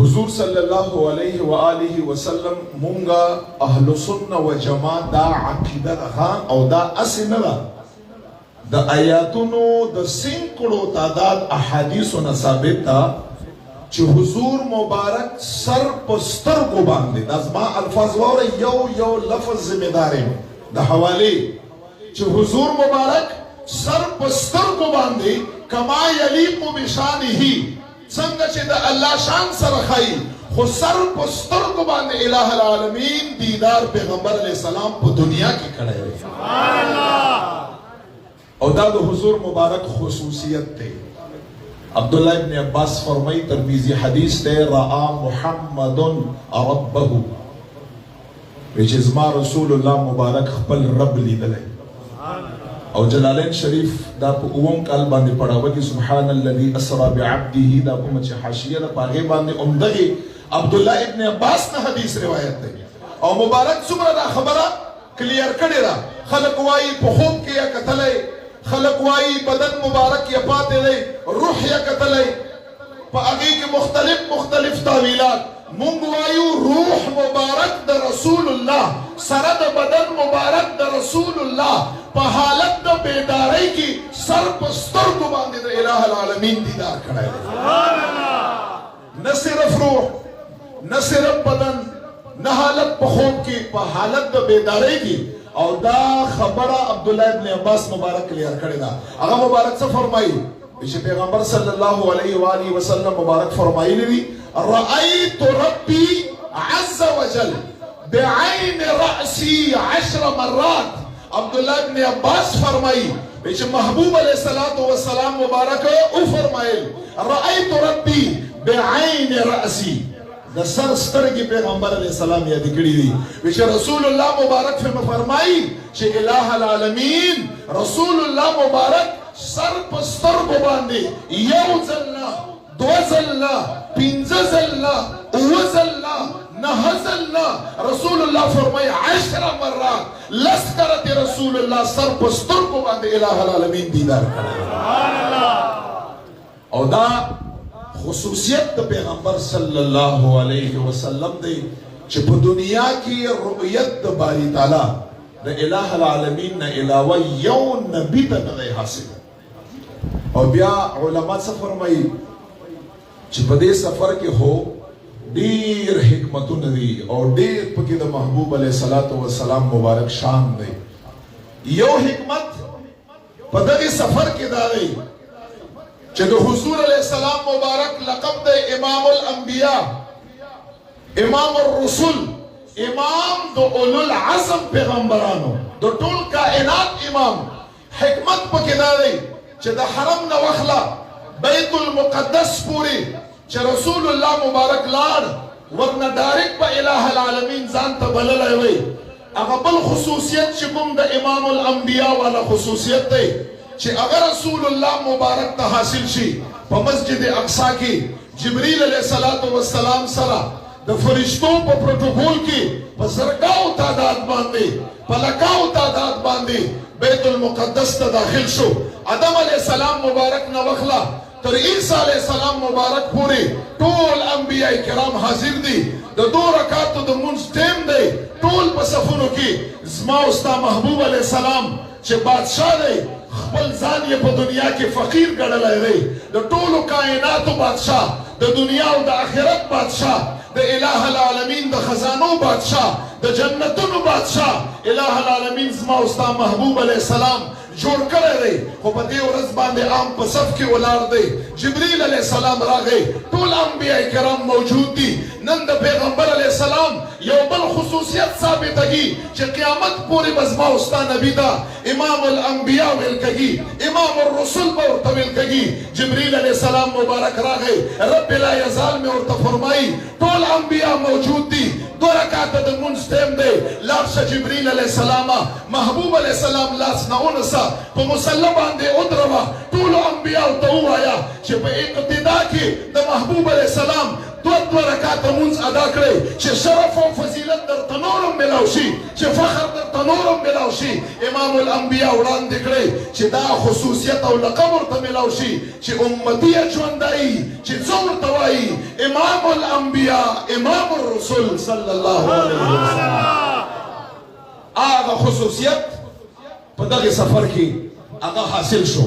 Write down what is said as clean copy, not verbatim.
حضور صلی الله علیه و آله وسلم مونږه اهل سنت و جماعت دا عقیده ده او دا اسنه ده د آیاتونو د سینکړو تعداد احادیثونه ثابت ده چې حضور مبارک سر پستر کو باندې دزما الفاظ وره یو لفظ ذمہ دار د حواله چې حضور مبارک سر پستر کو باندې کما یلیق بشانه څنګه چې د الله شان سره خای خو سر پستر کو باندې الہ العالمین دیدار پیغمبر علیہ السلام په دنیا کې کړی دی سبحان الله او دا د حضور مبارک خصوصیت ته عبداللہ ابن عباس فرمائی ترمذی حدیث تے رآ محمد ربه which is ما رسول اللہ مبارک خپل رب لیدلے او جلالین شریف دا پا اوم کال باندے پڑھاوا کی سبحان الذي اسرا بعبده دا پا مچے حاشیہ دا پاگے باندے امدگی عبداللہ ابن عباس نا حدیث روایت دے او مبارک سمرا دا خبرہ کلیر کڑی را خلق وائی پا خوب کیا کتلے خلق وائی بدن مبارک یا پاتے لے روح یا قتلے پا اگی کے مختلف تاویلات مونگ وائیو روح مبارک دا رسول اللہ سرد بدن مبارک دا رسول اللہ پا حالت دا بیداری کی سر پستر کو باندے دا الہ العالمین دیدار کھڑے نہ صرف روح نہ صرف بدن نہ حالت پا خوب کی پا حالت دا بیداری کی او دا خبرہ عبداللہ ابن عباس مبارک کلیر کردے دا اگا مبارک سے فرمائی بیشی پیغمبر صلی اللہ علیہ وآلہ وسلم مبارک فرمائی لی رأیت ربی عز وجل بعین رأسی 10 مرات عبداللہ ابن عباس فرمائی بیشی محبوب علیہ السلام مبارک او فرمائی رأیت ربی بعین رأسی دا سر سترگی پیغمبر علیہ السلام یادی کری دی ویچے رسول اللہ مبارک فی فرمائی چھے الہ العالمین رسول اللہ مبارک سر پستر کو باندے یو زلنا دو زلنا پینز زلنا او زلنا نہ زلنا رسول اللہ فرمائی 10 مرات لسکرت رسول اللہ سر پستر کو باندے الہ العالمین دیدار کرے او دا خصوصیت دا پیغمبر صلی اللہ علیہ وسلم دے چھے پا دنیا کی رؤیت دا باری تعالی دا الہ العالمین نا علاوہ یون نبی تا نغی حاصل اور بیا علماء سے فرمائی چھے پا دے سفر کے ہو دیر حکمتو ندی اور دیر پکی دا محبوب علیہ السلام مبارک شان دے یو حکمت پا دے سفر کے دا گئی چھے دو حضور علیہ السلام مبارک لقب دے امام الانبیاء امام الرسول امام دو اولو العظم پیغمبرانو دو طول کائنات امام حکمت پکی دا دی چھے دا حرم نوخلا بیت المقدس پوری چھے رسول اللہ مبارک لار ورنہ ڈائریکٹ پا الہ العالمین زانتا بللے وی اغبل خصوصیت چکم دا امام الانبیاء والا خصوصیت دے چھے اگر رسول اللہ مبارک تا حاصل شی پا مسجد اقصا کی جبریل علیہ السلام سرا دا فرشتوں پا پروٹوکول کی پا زرگاو تعداد باندے پا لکاو تعداد باندے بیت المقدس تا داخل شو آدم علیہ السلام مبارک نوخلا تر عیسیٰ علیہ السلام مبارک پوری طول انبیاء کرام حاضر دی دا 2 رکعت دا منز ٹیم دے طول پا صفونو کی زما استا محبوب علیہ السلام چھے بادشاہ دے خپل ځان یې په دنیا کې فقیر ګڼلی دی د ټولو کائناتو بادشاہ د دنیا او د آخرت بادشاہ د الہ العالمین د خزانو بادشاہ د جنتونو بادشاہ الہ العالمین زما استا محبوب علیہ السلام جوړ کړی دی خو په دې ورځ باندې عام په صف کې ولاړ دی جبریل علیہ السلام راغی ټول انبیاء کرام موجود دي نن د پیغمبر علیہ السلام یو بل خصوصیت ثابتگی چې قیامت پوری بزما استا نبی دا امام الانبیاء ویلکگی امام الرسول با ورطا ویلکگی جبریل علیہ السلام مبارک راغی رب لا یزال میں ورطا فرمائی ټول انبیاء موجود دی 2 رکعت دا منز ٹیم دے لارش جبریل علیہ السلام محبوب علیہ السلام لاس ناؤنسا پا مسلمان دے ادروا طول انبیاء تو آیا چھے پا اقتدا کی دا محبوب علیہ السلام 2 رکعت منز ادا کرے چھے شرف و فضیلت در تنورم ملاوشی چھے فخر در تنورم ملاوشی امام الانبیاء اڑان دکڑے چھے دا خصوصیت او لقبر تا ملاوشی چھے امتی جواندائی چھے زور توائی امام الانبیاء الانبیاء امام الرسول صلی الله علیه وسلم. هغه خصوصیت په دغه سفر کې هغه حاصل شو